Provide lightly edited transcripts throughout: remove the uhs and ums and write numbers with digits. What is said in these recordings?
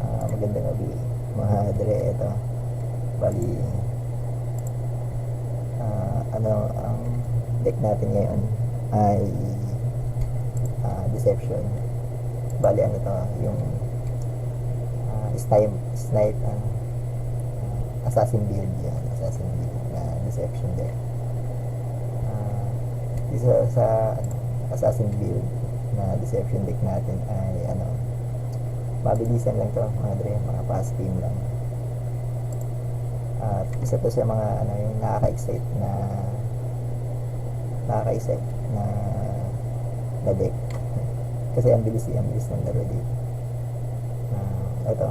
Magandang gabi mga dre. Ito bali, ang deck natin ngayon ay Deception. Bali ano to, yung snipe assassin build yan, assassin build na Deception deck. Isa sa assassin build na Deception deck natin ay mabilisan lang to mga dre, mga fast game lang. At isa to sa mga yung nakaka-excite na deck kasi ang bilis ng laro dito. Ito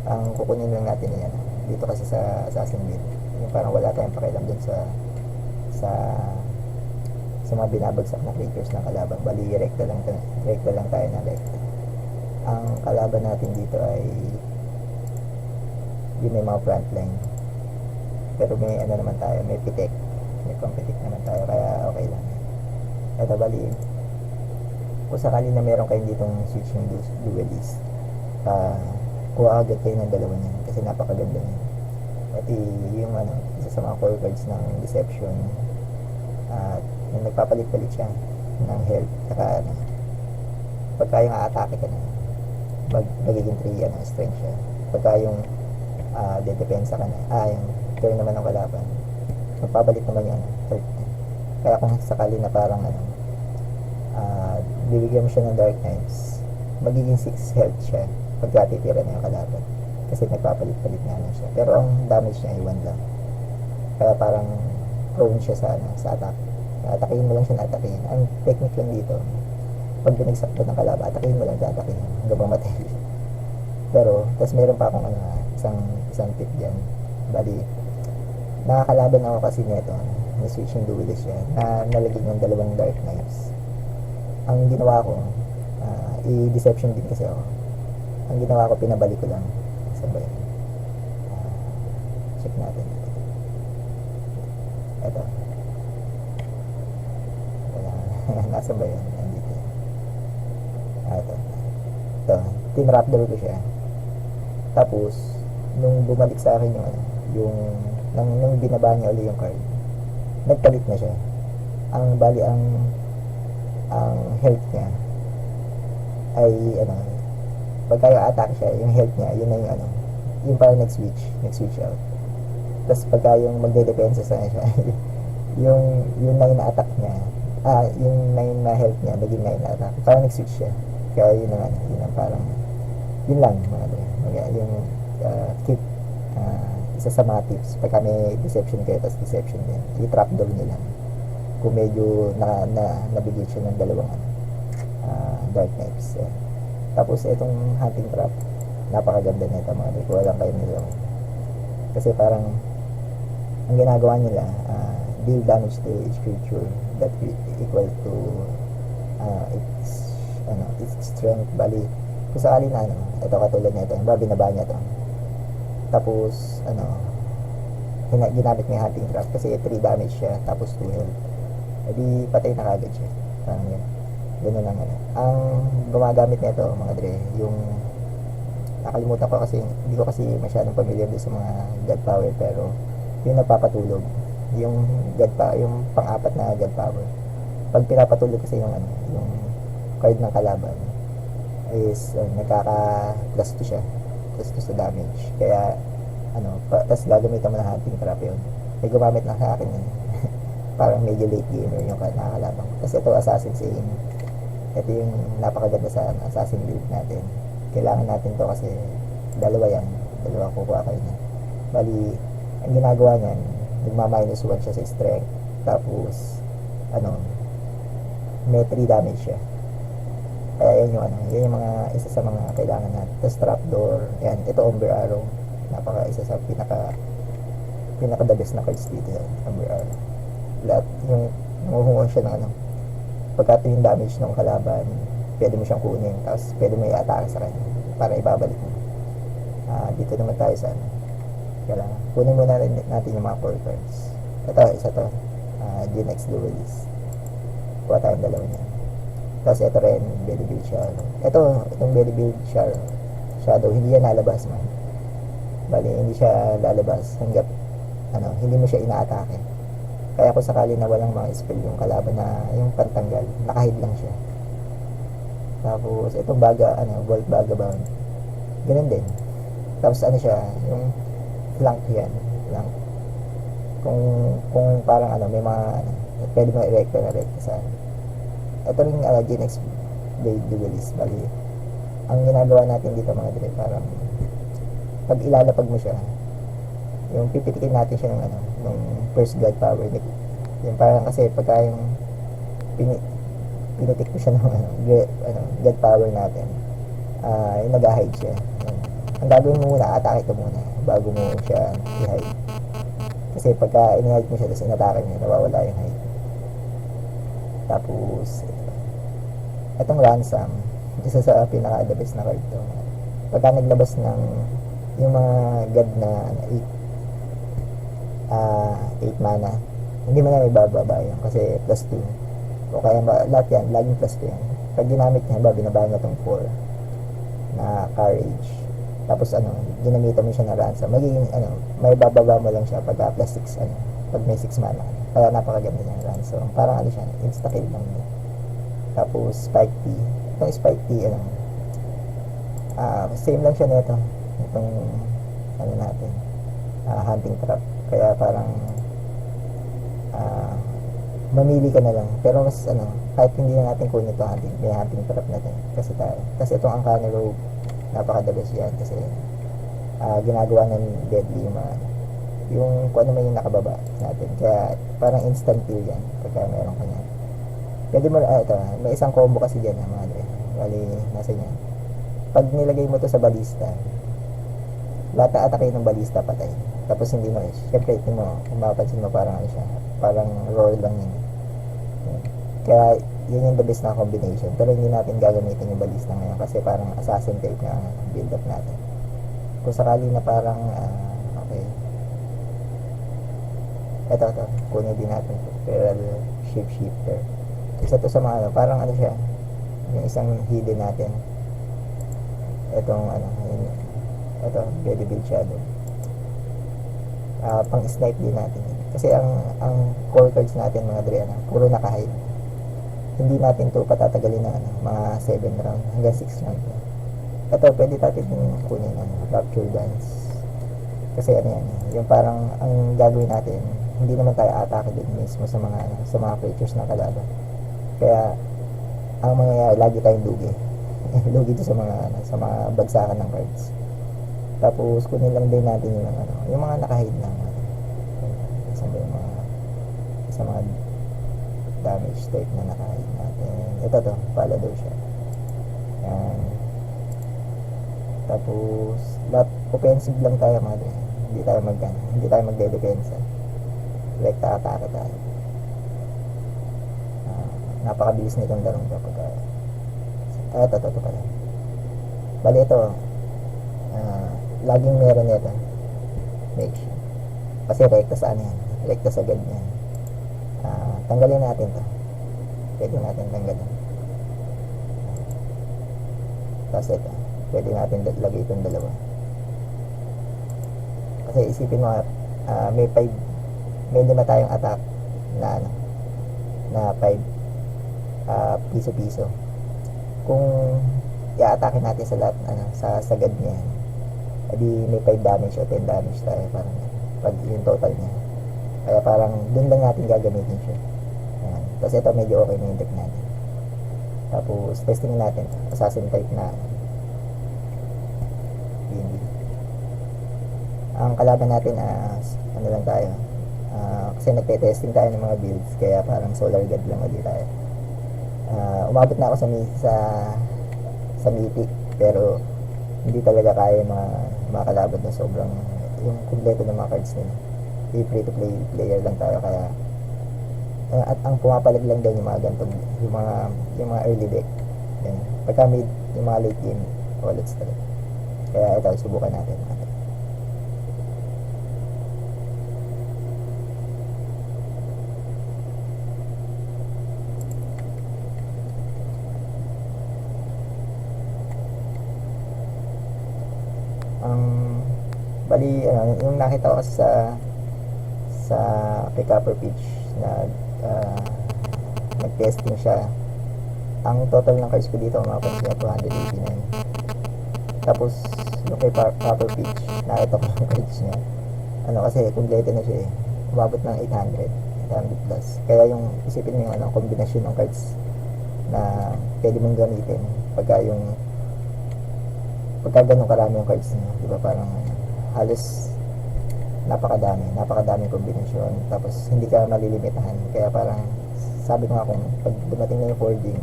ang kukunin lang natin yan dito kasi sa assassin build, yung parang wala tayong pakialam dun sa mga binabagsak na creatures ng kalaban. Bali rekta lang tayo na rekta. Ang kalaban natin dito ay yung may mga frontline, pero may naman tayo, may pitek, may compitek naman tayo, kaya okay lang. Ito bali, kung sakali na meron kayo ditong switching duelist, kuha agad kayo ng dalawa niyan kasi napakaganda niyan. At yung isa sa mga core cards ng Deception, at yung nagpapalit-palit siya ng health, saka pagka yung a-atake ka na, magiging 3 strength siya. Pagka yung dedepensa ka na, yung turn naman ng kalaban, magpapalit naman yung third. Kaya kung sakali na parang bibigyan mo siya ng Dark Knights, magiging 6 health siya pagka titira na yung kalaban kasi nagpapalit-palit nga na siya, pero ang damage niya ay 1 lang, kaya parang prone siya sa attack. Atakihin mo lang siya na atakihin. Ang technique lang dito, pag binigsakto ng kalaban, atakihin mo lang siya, atakihin hanggang mamatay. Pero tas meron pa akong isang tip dyan. Bali, nakakalaban ako kasi nito na switching duelist siya na nalagyan ng 2 Dark Knights. Ang ginawa ko, i-deception din kasi ako. Ang ginawa ko, pinabalik ko lang. Saan ba yun? Check natin. Ito. Nasa ba yun? Nandito. Ito. Tinrapdoor ko siya. Tapos, nung bumalik sa akin nung binaba niya ulit yung card, nagpalit na siya. Bali, ang health niya ay pagka yung attack siya, yung health niya, yun na yung parang nag-switch out. Tapos pagka yung magde-depensa sa siya, yung 9 na attack niya, yung 9 na health niya, naging 9 na attack. Parang nag-switch siya. Kaya yun ang parang, yun lang, yung keep, isa sa mga tips, pagka may deception kayo, tapos deception din, i-trapdoor nyo lang. Kung medyo nabigay siya ng 2 Dark Knights. Tapos itong hunting trap, napakaganda nito mga dre, kuha lang kayo nila. Kasi parang, ang ginagawa nila, deal damage to each creature that equal to its strength. Bali, kung sakali na ito katulad nito, binaba niya to, tapos ginamit niya hunting trap kasi 3 damage siya tapos 2 health, edi patay na kagad siya. Parang yun, gano'n lang ang gumagamit nito mga dre. Yung nakalimutan ko kasi, hindi ko kasi masyadong familiar sa mga god power, pero yung nagpapatulog, yung pang-apat na god power, pag pinapatulog kasi yung card ng kalaban is nagkaka plus 2 siya, plus 2 sa damage. Kaya tas gagamitan mo na hunting trap yun. May gumamit na sa akin yun. Parang medyo late gamer yung nakakalaban. Kasi ito Assassin's Aim, ito yung napakaganda sa assassin build natin. Kailangan natin to kasi dalawa kukuha kayo niya. Bali, ang ginagawa niyan, nagma-minus 1 siya sa strength, tapos may 3 damage siya. Kaya yan yung mga isa sa mga kailangan natin. Tapos trapdoor, yan, ito Umber Arrow, isa sa pinaka the best na cards dito yan, Umber Arrow. Lahat yung nanguhungon siya ng pagka yung damage ng kalaban, pwede mo siyang kunin, tapos pwede mo i-atake sa kanya para ibabalik mo. Dito naman tayo sa kailangan kunin muna natin yung mga core cards. Ito, isa to, GNX Duelist. Kuha tayong 2 niya. Tapos ito rin, Belly Build Char. Itong Belly Build Char shadow, hindi yan lalabas man. Bali, hindi siya lalabas hanggat hindi mo siya inaatake. Kaya kung sakali na walang mga spell yung kalaban na yung pantanggal, nakahid lang siya. Tapos itong Bolt Vagabond, ganun din. Tapos siya, yung flank yan, flank. Kung parang may mga pwede mo i-recta sa ito rin Genex Blade Duelist. Bali, ang ginagawa natin dito mga dre, parang pag ilalapag mo siya, yung pipitikin natin siya ng first god power. Yung parang kasi pagka yung pinitik mo siya ng god power natin, yung nag-hide siya. Ang gagawin mo muna, atake ka muna bago mo siya i-hide. Kasi pagka in-hide mo siya tapos in-atake niya, nawawala yung hide. Tapos itong Ransom, isa sa pinaka-the best na card to. Pagka naglabas ng yung mga god na 8 mana, hindi mo na may bababa yun kasi plus 2. O kaya lahat yan, laging plus 2 yan. Pag ginamit niya, binabahan na itong 4 na courage. Tapos ginamitan mo siya na ransom. Magiging may bababa mo lang siya pag plus 6 pag may 6 mana. Kaya napakaganda niya ransom. Parang siya, insta kill lang niya. Tapos Spike T. Itong Spike T same lang siya nito. Itong natin, hunting trap. Kaya parang mamili ka na lang. Pero mas kahit hindi na natin kunin ito may hunting trap natin kasi tayo. Kasi itong Uncanny Rogue, napaka-the-best yan kasi ginagawa ng deadly yung kung ano man yung nakababa natin. Kaya parang instant kill yan pagka meron ka niyan. Pwede mo, ito, may isang combo kasi dyan mga dre. Bali, nasa niya. Pag nilagay mo to sa balista, lahat na atake ng balista patay. Tapos hindi mo, syempre kung mapapansin mo parang siya, parang roar lang yun. Kaya yun yung the best na combination. Pero hindi natin gagamitin yung balista ngayon kasi parang assassin type na build up natin. Kung sakali na parang okay, ito kunin din natin Feral Shapeshifter. Isa to sa mga parang siya, yung isang hidden natin. Itong ito, Ready Build Shadow. Pang snipe din natin. Kasi ang core cards natin mga dre, puro naka-hide. Hindi natin to patatagalin na mga 7 round hanggang 6 round. Ito, pwede natin kunin Rapture Dance. Kasi yan, yung parang ang gagawin natin, hindi naman tayo atake din mismo sa mga creatures na kalaban. Kaya ang mangyayari, lagi tayong lugi. Lugi ito sa mga bagsakan ng cards. Tapos kunin lang din natin yung mga naka-hide na sa mga damage type na naka-hide natin. Ito Palador siya. Yan. Tapos lahat offensive lang tayo mga dre. Hindi tayo magde-depensa. Direkta atake tayo. Napakabilis nitong darong to ito pala. Bali ito, laging meron nito. Make sure. Kasi rekta sa yan. Rekta sa god niyan. Tanggalin natin to. Pwede natin tanggalin. Tapos ito, pwede natin lagay itong dalawa. Kasi isipin mo, may 5 tayong attack na 5 piso-piso. Kung i-atake natin sa lahat sa sagad niya, edi may 5 damage o 10 damage tayo parang pag yung total niya. Kaya parang dun lang natin gagamitin siya. Ayan. Tapos ito medyo okay na yung deck natin. Tapos testing natin assassin type na hindi. Ang kalaban natin lang tayo, kasi nagte-testing tayo ng mga builds kaya parang solar god lang ulit tayo. Umabot na ako sa mythic pero hindi talaga kaya mga kalaban na sobrang yung kumpleto ng mga cards nila. Free to play player lang tayo kaya at ang pumapalag lang din yung mga ganitong yung mga early deck. Yan. Pagka mid yung mga late game wallets talaga. Kaya ito subukan natin. Ang bali yung nakita ko sa kay Copper Peach na nag-testing siya. Ang total ng cards ko dito, mapapansin niya 289. Tapos yung kay Copper Peach, nakita ko yung cards niya. Kasi kompleto na siya eh. Umabot ng 800 plus. Kaya yung isipin mo yung kombinasyon ng cards na pwede mong gamitin pagka ganun karami yung cards niya, di ba, parang halos napakadami kombinasyon, tapos hindi ka malilimitahan. Kaya parang sabi ko nga, kung pag dumating na yung 4D,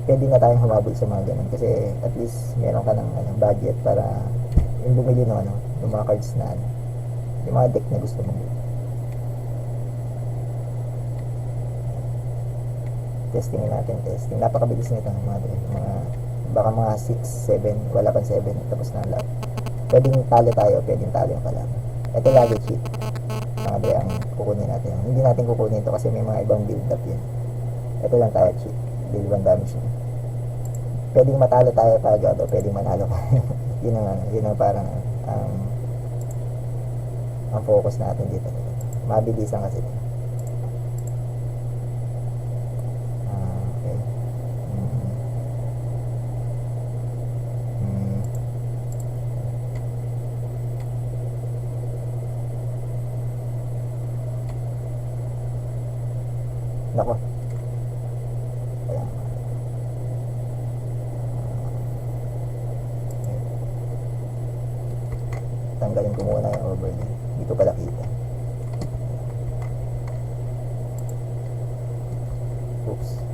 pwede na tayong humabol sa mga ganun, kasi at least meron ka ng budget para yung bumili ng mga cards na yung mga deck na gusto mo. Testingin natin. Napakabilis nito baka mga 6, 7, wala pang 7 tapos na lahat. Pwedeng talo yung kalaban. Ito lagi cheat mga dre ang kukunin natin. Hindi natin kukunin ito kasi may mga ibang build up yun. Ito lang tayo cheat, build 1 damage na. Pwedeng matalo tayo pagod o pwedeng manalo ka. yun ang parang ang focus natin dito. Mabilisan kasi ito. Nako. Ayan. Tanggalin ko muna yung overlay. Hindi ko pala kita. Oops.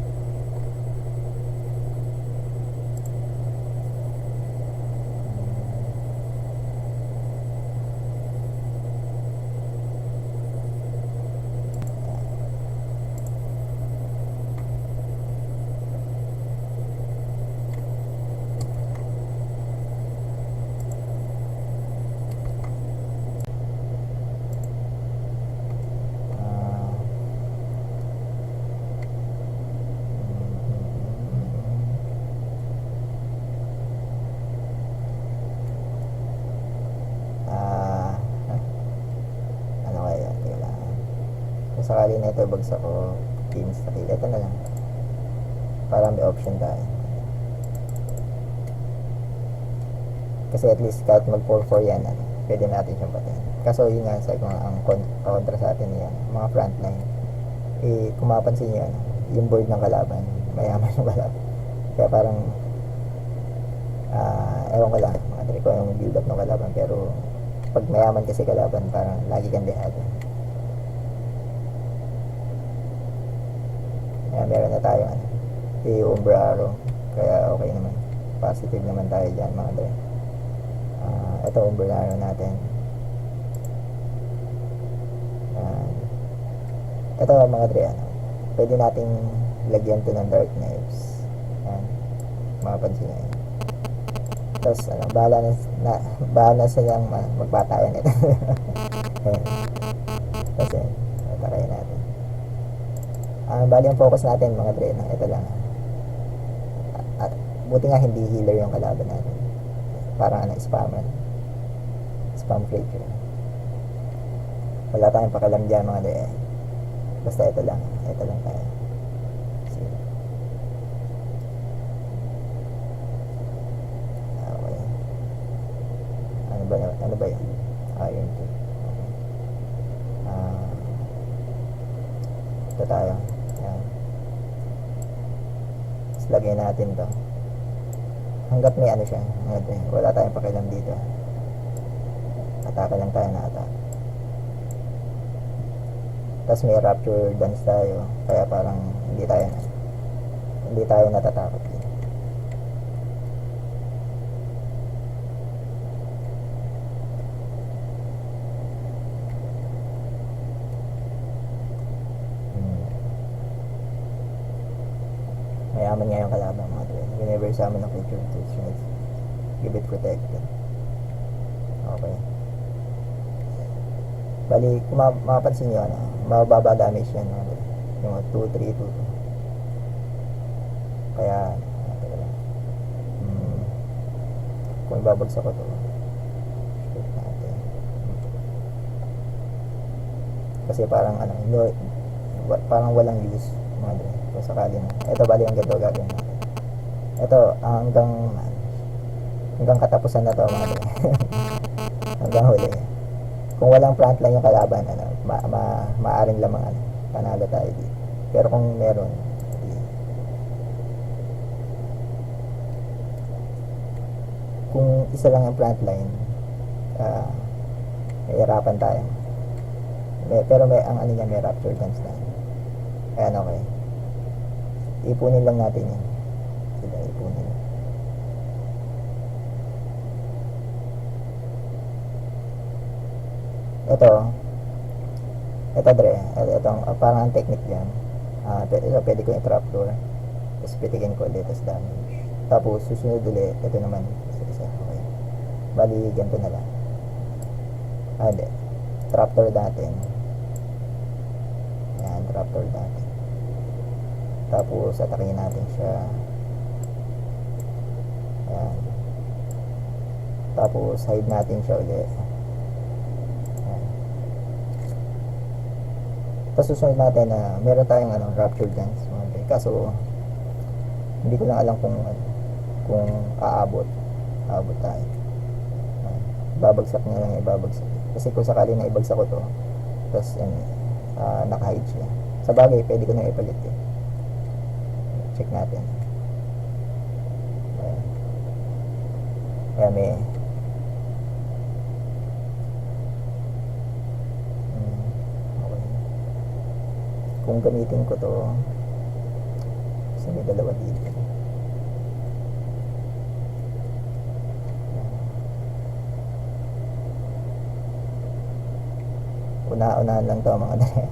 Kung sakali na ito bagsak ko, teams na kill, ito na lang para may option tayo, kasi at least kahit mag 4-4 yan, pwede natin siyang patayin. Kaso yun nga, sa ang kontra sa atin yan, mga frontline, kung mapansin nyo yung board ng kalaban, mayaman yung kalaban, kaya parang ewan ko lang mga triko yung build up ng kalaban, pero pag mayaman kasi kalaban, parang lagi kang dehado. Meron na tayo Umbra Arrow, kaya okay naman, positive naman tayo dyan mga dre. Ito Umbra Arrow natin. Ito mga dre, pwede nating lagyan to ng Dark Knives. Mapapansin nyo yan. Tapos bahala na silang magpatayan ito. Tapos yan, tarayin natin. Bali ang focus natin mga dre, ito lang. At buti nga hindi healer yung kalaban natin, parang spammer, spam creature. Wala tayong pakialam dyan mga dre, basta ito lang tayo. Sige. Okay, ano ba yun? Yun to. Okay. Ito tayo. Lagay natin to hanggat may siya, wala tayong pakialam dito, atake lang tayo na atake. Tapos may rapture dance tayo, kaya parang hindi tayo natatakot din. Mayaman nga yung kalaban mga dre. Whenever summon ng creature to strength, give it protected. Okay. Bali, kung mapapansin nyo, mababa damage yan mga dre. Yung 2-3-2. Kaya kung ibabagsak ko to, shoot natin. Kasi parang ano, no, parang walang use mga dre, kung sakali na. Ito bali ang ganito gagawin natin. Ito hanggang katapusan na to mga dre. Hanggang huli. Kung walang frontline yung kalaban, ano, maaring lamang ano, panalo tayo dito. Pero kung meron, kung isa lang yung frontline, mahirapan tayo. Pero ang ano niya, may rapture guns na. Ayan, okay. Ipunin lang natin yan. Sila, ipunin. Ito dre, itong parang ang technique dyan. Pwede ko yung trapdoor, tapos pitikin ko ulit, tapos damage. Tapos susunod ulit, ito naman isa, okay. Bali ganito na lang. Hindi, trapdoor natin. Ayan, trapdoor natin. Tapos atakin natin siya. Ayan. Tapos hide natin siya ulit. Tapos susunod natin na meron tayong rapture guns. Okay. Kaso hindi ko lang alam kung aabot tayo. Babagsak niya lang, ibabagsak. Kasi kung sakali na ibagsak ko to, tapos naka-hide siya. Sa bagay, pwede ko na ipalit eh. Check natin. Kaya may kung gamitin ko to, kasi may dalawa dito. Una-unahan lang to mga dre.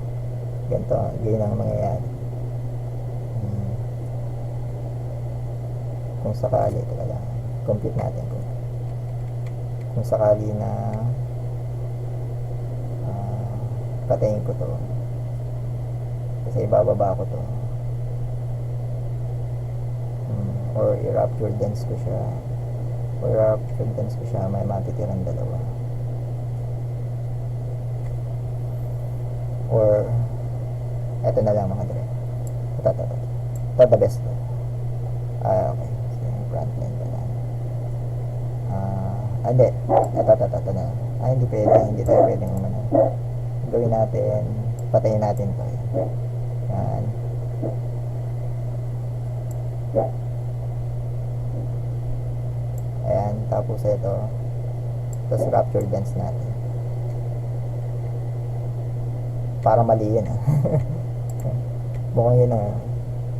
Ganito, ganyan ang mangyayari. Kung sakali, talaga compute natin kung sakali na patayin ko to, kasi ibababa ko to, or i-rapture dance ko siya, may matitirang dalawa, or eto na lang mga dre. Ito the best to. Okay, so yung frontline pa lang. Hindi, ito na. Hindi tayo pwedeng gawin natin, patayin natin to. Yan. Ayan, tapos ito, tapos rapture dance natin. Para mali yun mukhang yun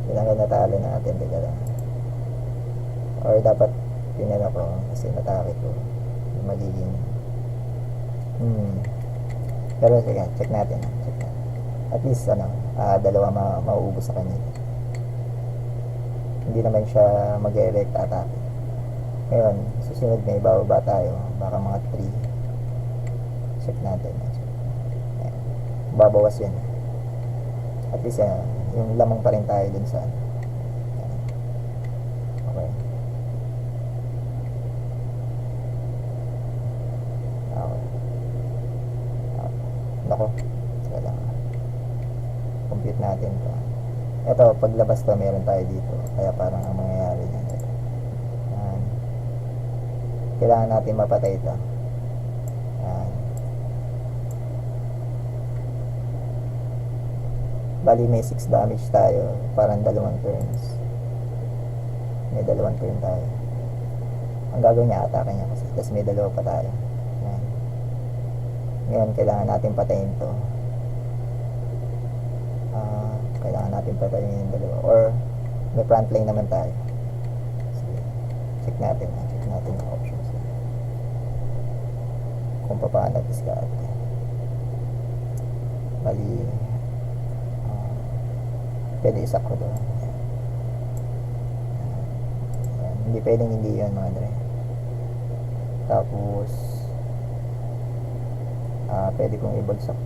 yun ang natalo natin, diba lang, or dapat pinala ko kasi natake ko yung magiging pero sige, check natin at least dalawa mauubos sa kanya, hindi naman siya mag-erect atake. Ngayon susunod may bababa tayo, baka mga 3, check natin. Babawas yan. At least yung lamang pa rin tayo dun sa okay. Nako, sige lang, compute natin to. Ito, paglabas to meron tayo dito, kaya parang ang mangyayari niyan, kailangan natin mapatay ito. Bali may 6 damage tayo, parang 2 turns. May 2 turn tayo. Ang gagawin niya, atake niya kasi. Tapos may 2 pa tayo. Ayan. Ngayon, kailangan natin patayin to. Kailangan natin patayin yung 2. Or, may frontline naman tayo. Sige. Check natin yung options. Kung paano discard. Bali, pwede isak ko doon. Hindi pwedeng hindi yun mga dre. Tapos pwede kong ibagsak,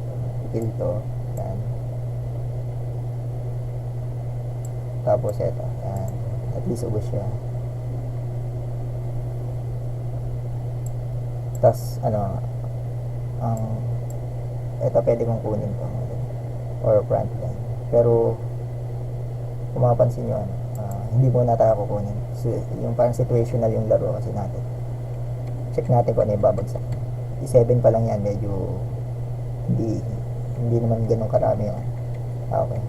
i-kill to. Yan. Tapos eto, yan. At least ubos siya. Tas ano, ang ito pwede kong kunin to or front line. Pero kung mapapansin nyo, hindi muna tayo kukunin. So, yung parang situational yung laro kasi natin. Check natin kung ano yung babagsak. I7 pa lang yan, medyo hindi naman ganun karami yun. Okay.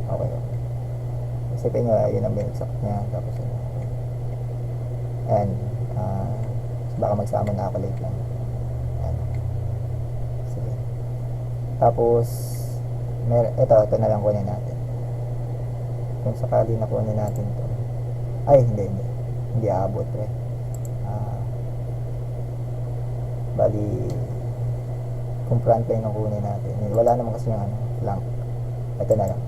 Okay. Isipin nyo, yun ang binagsak niya. Tapos yun. Okay. And, baka magsama na ako late lang. Ayan. Sige. Tapos, ito na lang kunin natin. Kung sakali na kunin natin to. Ay, hindi aabot eh. Bali, kung front line ang kunin natin, wala naman kasi yung flank. Ito na lang.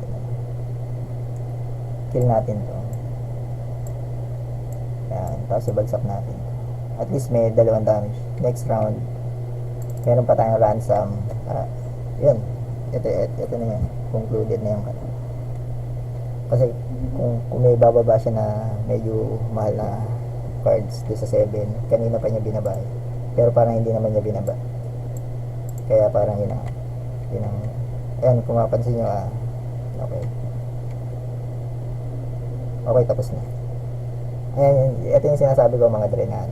Kill natin to. Ayan, tapos ibagsak natin. At least may 2 damage. Next round, meron pa tayong ransom. Yun. Ito na yan. Concluded na yung kasi kung may bababa siya na medyo mahal na cards doon sa 7, kanina pa niya binaba. Pero parang hindi naman niya binaba. Kaya parang yun ang ayan, kung mapansin nyo, okay. Okay, tapos na. Ayan, ito yung sinasabi ko mga dre na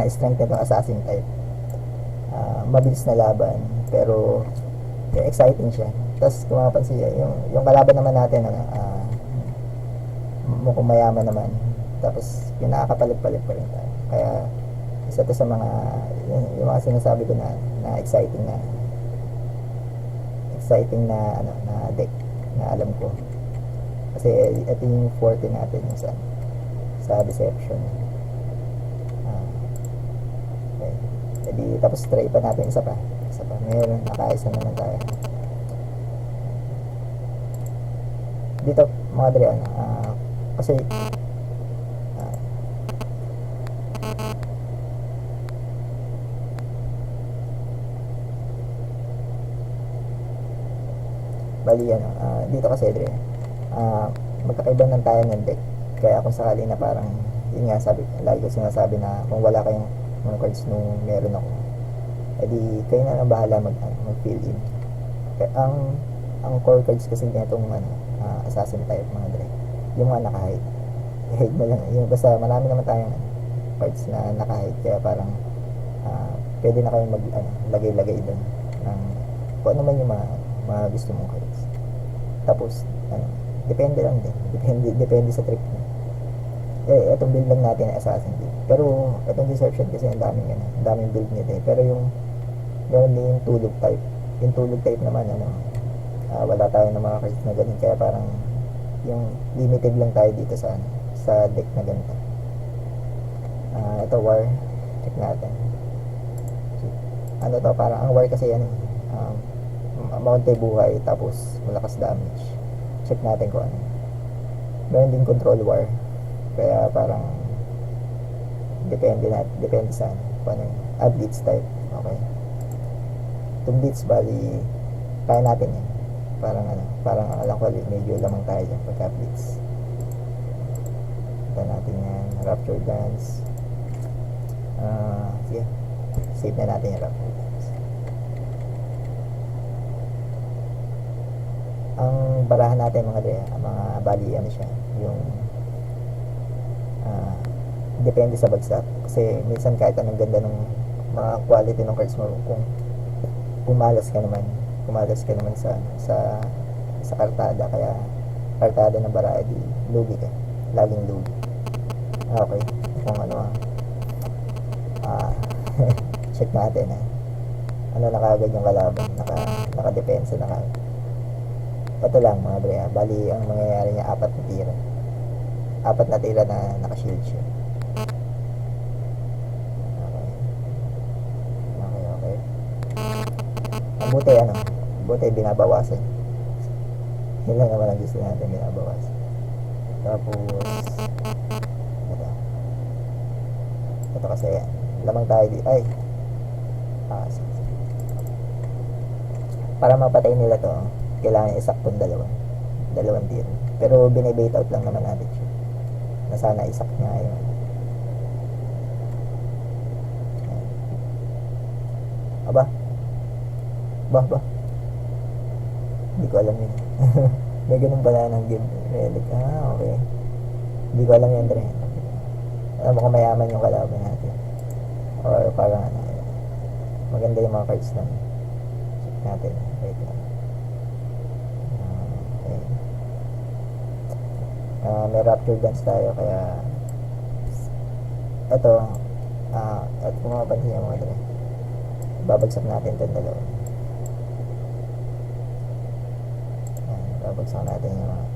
strength nito assassin type. Mabilis na laban, pero exciting siya. Tapos kung mapapansin nyo, yung kalaban naman natin, mukhang mayaman naman. Tapos pinakakapalit-palit pa rin tayo. Kaya isa to sa mga yung mga sinasabi ko na exciting na deck na alam ko. Kasi ito yung forte natin yung sa deception. Okay. Edi, tapos try pa natin isa pa. Mayroon, nakaisa naman tayo. Dito mga dre, kasi bali dito kasi dre, magkakaiba ng tayo ng deck. Kaya kung sakali na parang yun nga, lagi ko sinasabi na kung wala kayong mga cards nung meron ako, edi kayo na lang bahala mag-fill in. Kaya ang core cards kasi nitong assassin type mga dre, yung mga naka-hide. Hide mo lang yung, basta marami naman tayong cards na naka-hide, kaya parang pwede na kayong lagay-lagay doon ng kung ano man yung mga gusto mong cards. Tapos depende lang din, depende sa trip mo. Itong build lang natin ay assassin build, pero itong deception kasi ang daming build nito pero yung meron din yung tulog type naman wala tayo ng mga cards na ganun, kaya parang yung limited lang tayo dito sa deck na ganito. Ito war, check natin. To, parang ang war kasi maunti buhay tapos malakas damage. Check natin kung ano. Meron din control war, kaya parang depende sa kung ano yung blitz type. Okay, itong blitz bali kaya natin yan. Parang alam ko medyo lamang tayo dyan pagka blitz. Ito natin yan, rapture dance. Sige, save na natin yung rapture dance. Ang barahan natin mga bali siya, yung depende sa bagsak. Kasi minsan kahit anong ganda ng mga quality ng cards mo, kung pumalas ka naman sa kartada, kaya kartada ng bara, di lugi ka, laging lugi. Okay, kung check natin na kagad yung kalaban, naka-depensa na kagad. Ito lang mga bre, bali ang mangyayari niya, 4 na tira na naka-shield siya. Okay. Buti binabawasan. Yun lang naman ang gusto natin, binabawasan. Tapos ito kasi lamang tayo dito. Para mapatay nila to, kailangan isaktong dalawang tiro. Pero binibait out lang naman natin siya, na sana isak niya yun. Aba, bah. Hindi ko alam yun. May ganun pala ng give relic. Okay. Hindi ko alam yun, Dre. Alam mo kung mayaman yung kalaban natin. Or parang maganda yung mga cards lang. Check natin. Wait lang. Okay. May Rapture Dance tayo, kaya ito, at kung mapapansin nyo mga Dre, babagsak natin itong dalawa. Babagsak natin yung mga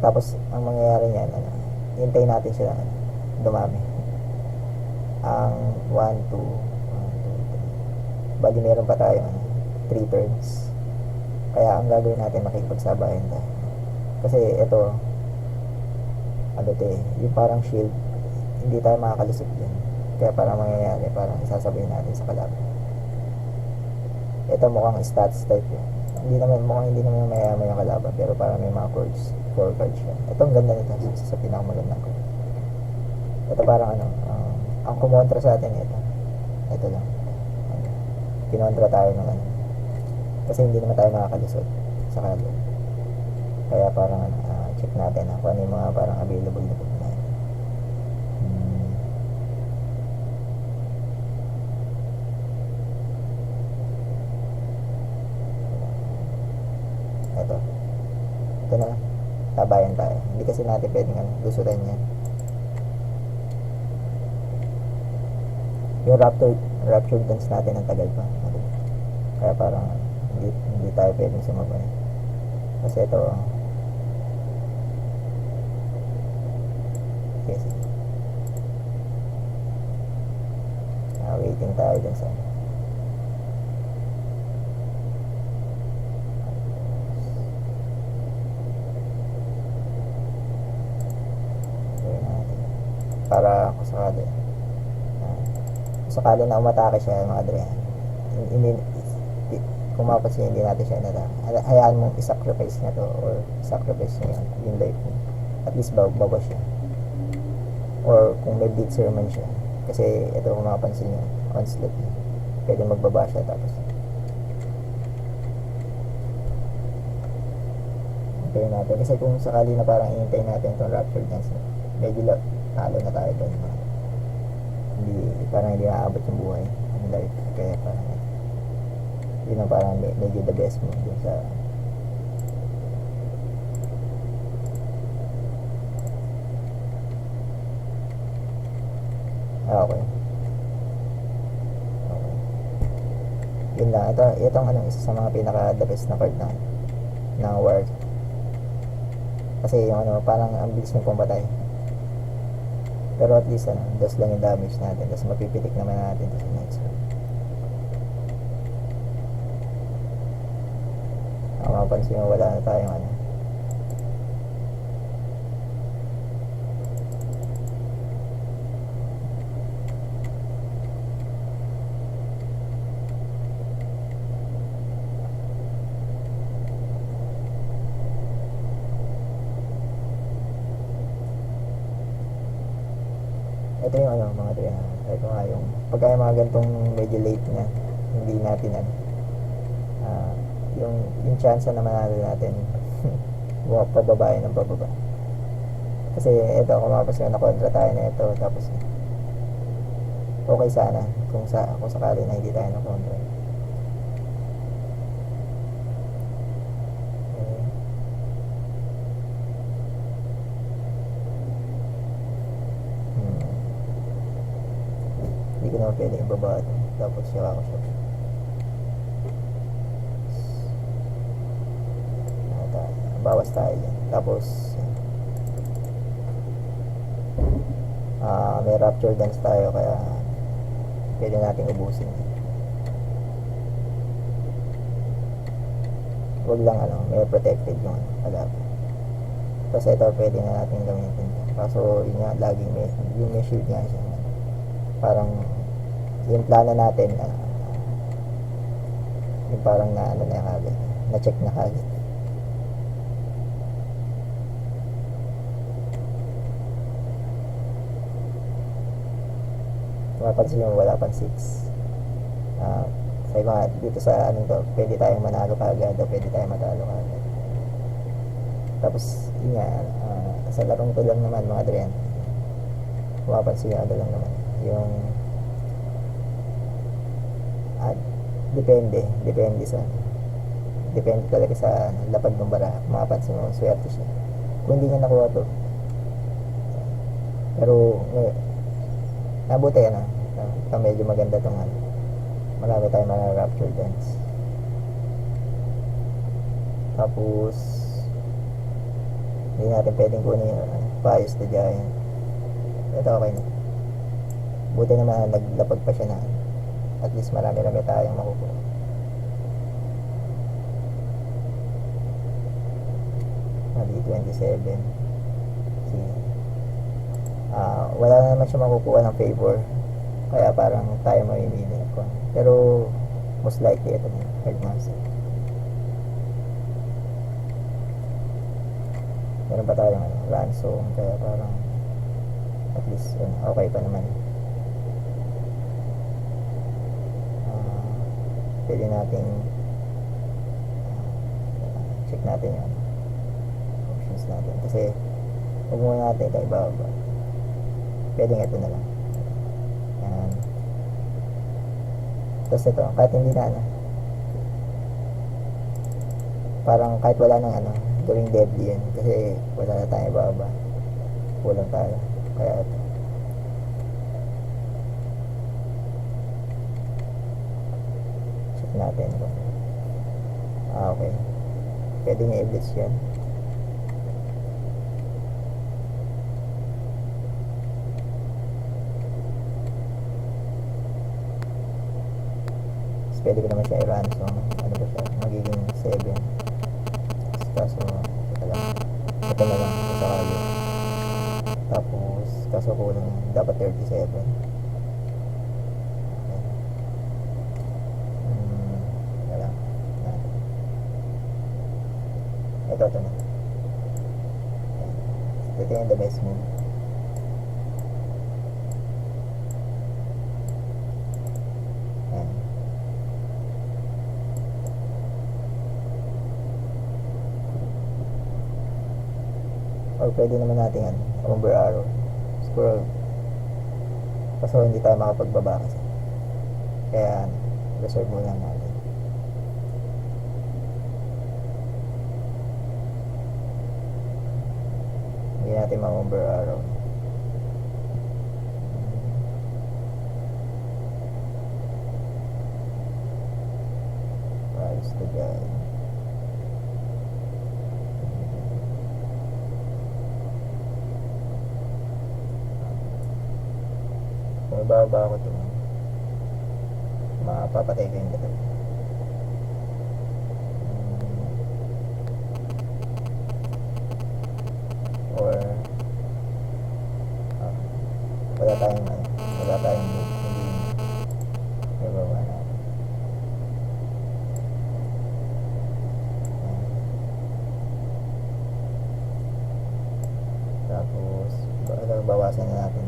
tapos ang mangyayari niyan, hintayin natin sila dumami. Ang 1, 2, 3, bali meron pa tayo 3 turns, kaya ang gagawin natin makikipagsabayan tayo, kasi ito yung parang shield, hindi tayo makakalusot dyan, kaya parang mangyayari parang isasabayin natin sa kalaban. Ito mukhang stats type yun. Hindi naman mayaman yung kalaban, pero parang may mga cards, 4 cards siya. Ito ang ganda nito, sa pinakamagandang card. Ito parang ang kumontra sa atin ito lang, kinontra tayo ng kasi hindi naman tayo makakalusot sa kalaban, kaya parang check natin kung ano yung mga parang available na pagkain. Ito na lang, tabayan tayo, hindi kasi natin pwedeng lusutan yan. Yung rapture dance natin ang tagal pa, kaya parang hindi tayo pwedeng sumabay, kasi ito okay, waiting tayo dun sa para kung sakali na umatake siya mga Dre, kung mapapansin hindi natin siya hayaan mong i-sacrifice niya to, or sacrifice niya yung life niya, at least bawa siya, or kung may blitzer man siya, kasi ito kung mapapansin niya onslaught niya, pwede magbaba siya, tapos hintayin natin, kasi kung sakali na parang hintayin natin itong Rapture Dance, medyo talo na tayo doon, parang hindi naabot yung buhay ng life, kaya parang yun ang parang medyo the best move dun sa okay. Yun lang, itong isa sa mga pinaka the best na card ng War, kasi yung parang ang bilis ng pumatay, pero at least dos lang yung damage natin, tapos mapipitik naman natin sa next round. Mapansin mo wala na tayong ito yung mga Dre, ito nga yung pagka yung mga gantong medyo late na hindi natin yung chance na manalo natin pababae ng pababa, kasi ito kung mapapansin na kontra tayo na ito, tapos okay sana kung sakali na hindi tayo na kontra. Hindi ko naman pwede ibaba ito, tapos siya ako siya. Bawas tayo dyan. Tapos may Rapture Dance tayo, kaya pwede natin ubusin. Huwag lang may protected yung kalaban. Tapos ito pwede na natin gamitin, kaso yun nga, laging may shield nga siya, parang yung plano natin yung parang na kagad, na check na kagad. mapansin nyo wala pang 6. Sa iba dito sa anong to, pwede tayong manalo kaagad o pwede tayong matalo kaagad. Tapos yun nga, sa larong to lang naman mga Adrian, mapapansin nyo ano lang naman yung depende talaga sa lapad ng bara. Mapapansin mo swerte siya kung hindi niya nakuha to, pero nabuti yan medyo maganda tong marami tayong mga rapture dance. Tapos hindi natin pwedeng kunin yung Pious the Giant. Ito okay na, buti naman naglapag pa siya na at least marami tayong makukuha. Mali 27. Wala na naman siya makukuha ng favor, kaya parang tayo mamimili ko, pero most likely ito na Headmaster. Meron pa tayong ransom, kaya parang at least okay pa naman. Pwede natin check natin yung options natin, kasi huwag muna natin ito ibaba. Pwedeng ito na lang. Yan. Tapos ito, kahit hindi na parang kahit wala nang gawing deadly yan, kasi wala na tayo ibaba, kulang tayo, kaya ito check natin ito. Okay, pwede nga i-blitz yan. Pwede ko naman siya i-ransom. Ano ba siya? Magiging 7. Kaso, ito lang. Ito na lang. Ito sa kayo. Tapos, kaso kulang. Dapat 37. Okay. Ito lang. Ito na. Ito yung the best move. Or pwede naman natin over arrow scroll, kaso hindi tayo makapagbaba kasi, kaya reserve muna natin. Hindi natin ma-over arrow. Pious the Giant. Kung ibaba ako ito, mapapatay ko yung dalawa. Or wala tayong hindi ibaba natin. Tapos bawasan na natin,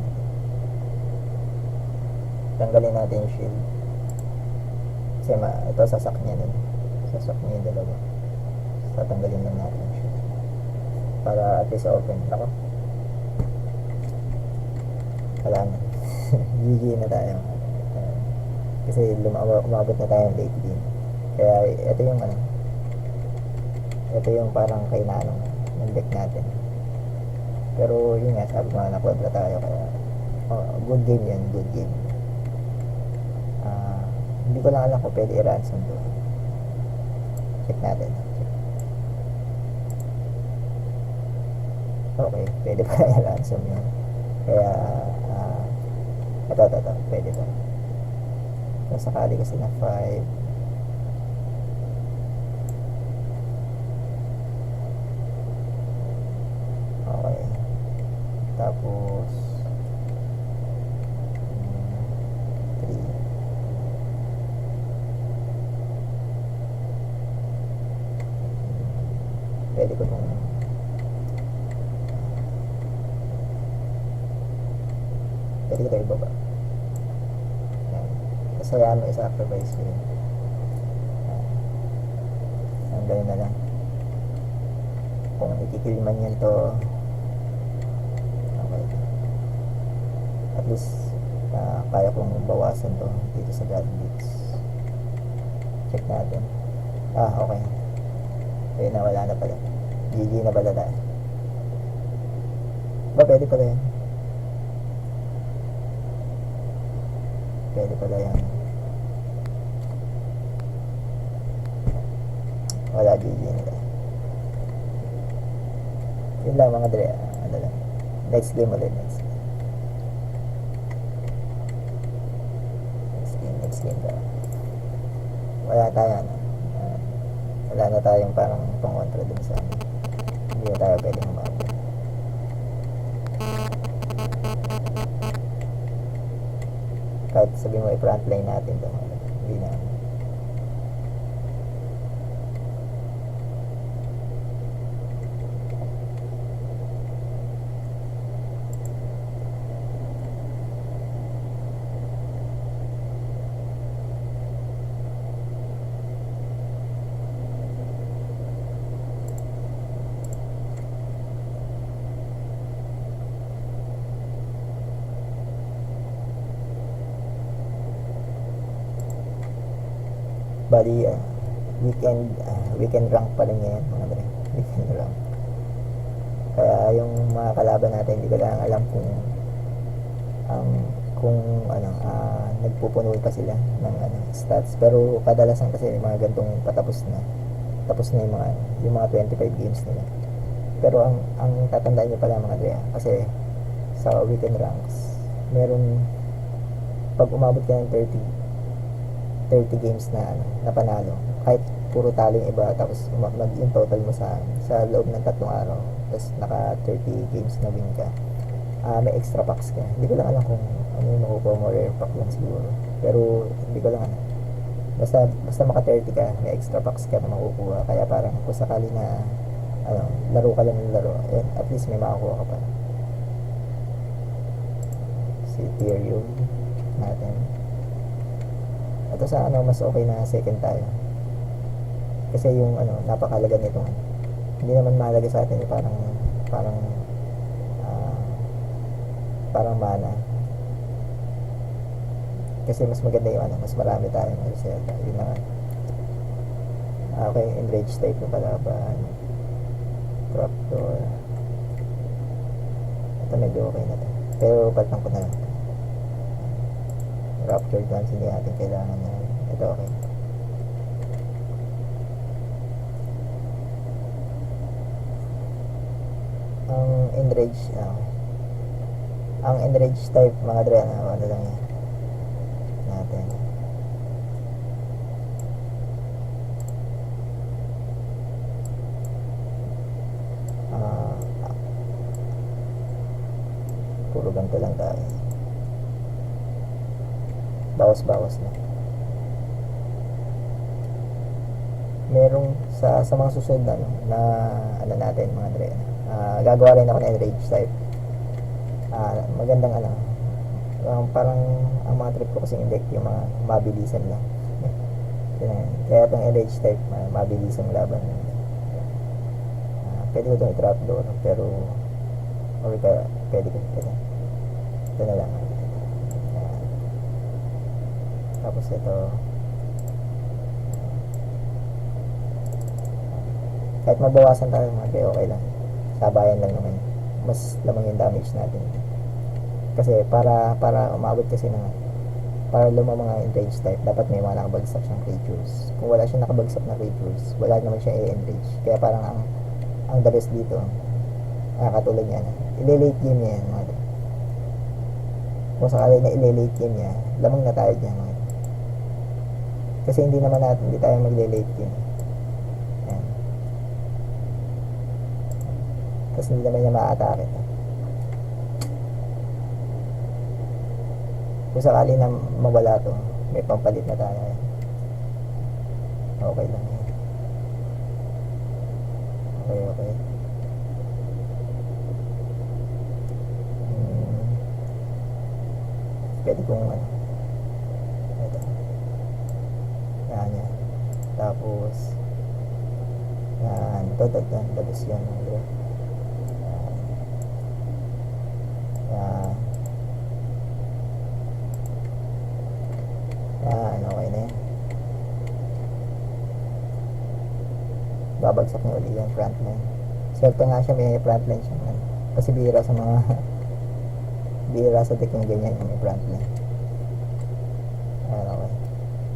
tanggalin natin yung shield kasi ito sasak niya yung dalawa. Tatanggalin lang natin yung shield para at least open. Ako wala na. GG na tayo kasi umabot na tayo ng late game, kaya ito yung parang kainanong ng deck natin, pero yun nga, sabi ko na kontra tayo, kaya good game yan, good game. Hindi ko lang alam kung pwede i-ransom to. Check natin. Okay, pwede pa i-ransom yun. Kaya ito, pwede to. Kung sakali kasi na 5, okay. Tapos 3. Pwede ko itong ibaba. Sayaan mo i-sacrifice ko yun. Ang ganun na lang. Kung ikikill man yan to, okay. At least, kaya kong bawasan to dito sa God Blitz. Check natin. Okay. Ayun na, wala na pala. GG na pala tayo. Pwede pala yan. Pwede pala yan. Wala, GG na tayo. Yun lang mga dre. Ano lang. Next game ulit. Next game ka. Wala tayo wala na tayong parang pang-contra dun sa hindi na tayo pwedeng umabot. Kahit sabihin mo i-frontline natin to, hindi na. Bali, weekend rank pa rin yan mga bre. Weekend rank. Kaya yung mga kalaban natin, hindi ko lang alam kung nagpupuno pa sila ng stats. Pero kadalasan kasi yung mga gantong tapos na yung mga 25 games nila. Pero ang tatandaan nyo pala mga bre, kasi sa weekend ranks, meron pag umabot ka ng 30 games na panalo, kahit puro talo yung iba, tapos yung total mo sa loob ng 3 araw, tapos naka 30 games na win ka, may extra packs ka. Hindi ko lang alam kung ano yung makukuha mo, rare pack lang siguro, pero hindi ko lang alam. Basta maka 30 ka, may extra packs ka na makukuha. Kaya parang kung sakali na laro ka lang ng laro, at least may makakuha ka pa. Si Ethereum natin. Ito sa mas okay na second tayo. Kasi yung napakalaga nito. Hindi naman mahalaga sa atin, parang mana. Kasi mas maganda yung mas marami tayong reserva. Yun na. Okay, enrage type yung kalaban. Trapdoor. Ito medyo okay na to. Pero patang ko na lang. Rapture guns, hindi natin kailangan na. Ito okay. Ang enrage type mga dre, ano lang yan natin. Puro ganito lang tayo. Bawas na. Merong sa mga susunod na natin mga dre, gagawa rin ako ng enrage type. Magandang parang ang mga trip ko kasi yung deck yung mga mabilisan lang. Kaya itong enrage type, mabilisang laban. Pwede ko itong i-trapdoor, pero kaya pwede ko ito na lang. Tapos ito, kahit mabawasan tayo mga okay lang, sabayan lang naman, mas lamang yung damage natin. Kasi para umabot kasi para lumang mga enrage type, dapat may mga nakabagsak siyang creatures. Kung wala siyang nakabagsak na creatures, wala naman siya i-enrage. Kaya parang ang the best dito, katulad niya ile-late game niya yan mga. Kung sakali na ile-late game niya, lamang na tayo dyan mga. Kasi hindi tayo magle-late game. Ayan. Tapos hindi naman niya ma-atake. Kung sakali na mawala to, may pampalit na tayo. Ayan. Okay lang yan. Okay. Pwede kong ito. Labas yan. Yan, okay na yan. Babagsak niya ulit yung frontline. Swerte nga siya, may frontline siya. Kasi bihira sa mga bihira sa deck yung ganyan, yung may frontline. Ayan, okay.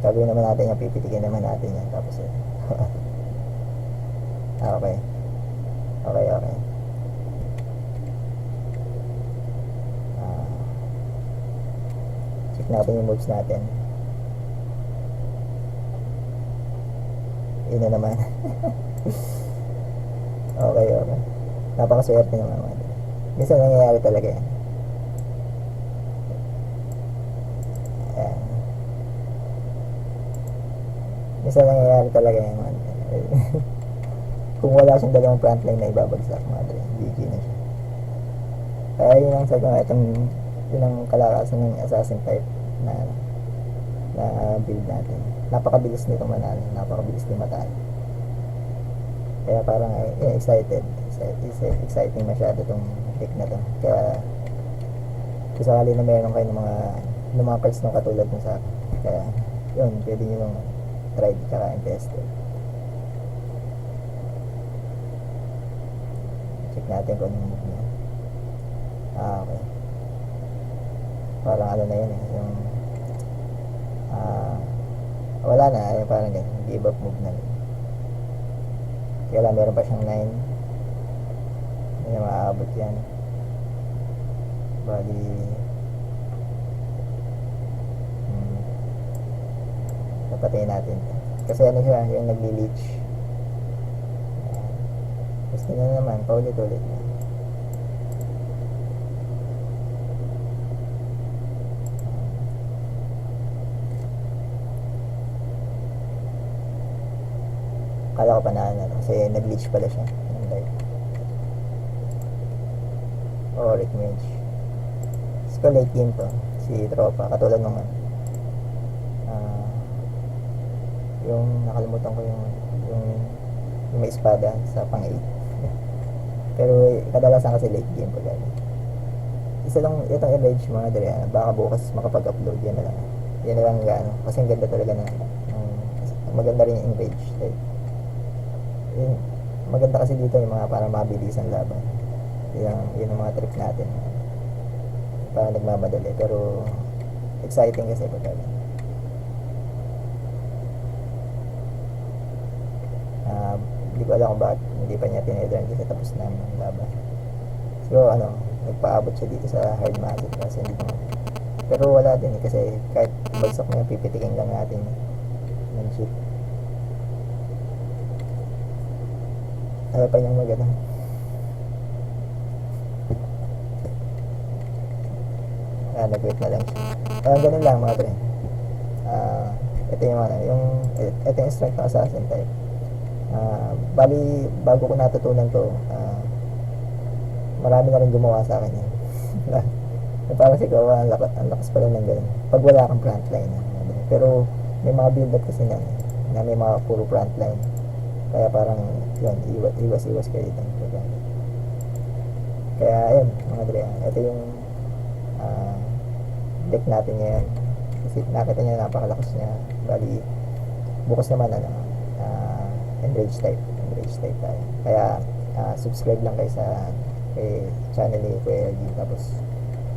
Gagawin naman natin yan, pipitikin naman natin yan. Tapos yun. Okay. Okay. Check natin yung moves natin. Yun na naman. Okay. Napakaswerte naman. Minsan nangyayari talaga yan. Ayan. Minsan nangyayari talaga yan. Kung wala siyang dalawang frontline na ibabagsak, madre, GG na siya. Kaya yun ang sabi nga, yun ang kalakasan ng assassin type na build natin. Napakabilis nito manalo, napakabilis din matalo. Kaya parang exciting masyado itong deck na to. Kaya kung sakali na meron kayo ng mga cards na katulad ng sa akin, kaya yun, pwede nyo nung try tsaka test it. Check natin kung anong move niya. Okay. Parang ano na yun yung wala na, parang ganyan, give up move na rin. Kaya lang meron pa siyang 9. Hindi na maaabot yan. Bali napatayin natin kasi ano siya, yung nagli-leech. Tapos na naman, paulit-ulit na. Kala ko pa na ano, kasi nag-leech pala siya. Auric Mage. So late game to, si tropa, katulad nung yung nakalimutan ko yung may espada sa pang 8. Pero kadalasan kasi late game pag isa lang itong image mga dali, baka bukas makapag-upload yan na lang gaano, kasi ang ganda talaga na maganda rin yung image type. Maganda kasi dito yung mga para mabilis ang laban. Yun ang mga trip natin, para nagmamadali pero exciting kasi pag hindi ko alam kung bakit hindi pa niya tinedran kasi tapos na ang laban. So nagpaabot siya dito sa hard magic kasi hindi naman. Pero wala din kasi kahit bagsak mo yung pipitikin lang natin ng shit. Ayaw pa niyang magana. Nag-wait na lang siya. Ganun lang mga tre. Ito yung strength ng assassin type. Bali, bago ko natutunan to, marami na rin gumawa sa akin yan. Parang siguro, ang lakas pala ng ganun. Pag wala kang frontline. Pero, may mga build up kasi na may mga puro frontline. Kaya parang, yun, iwas kayo dito. Kaya, ayun, mga dre, ito yung deck natin ngayon. Kasi nakita niya napakalakas niya. Bali, bukas naman, enrage type tayo. Kaya subscribe lang kayo sa channel ni Kuya LG. Tapos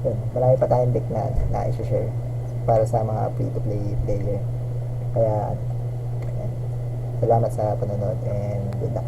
yun, marami pa tayong deck na i-share para sa mga free to play player. Kaya yan. Salamat sa panonood and good luck.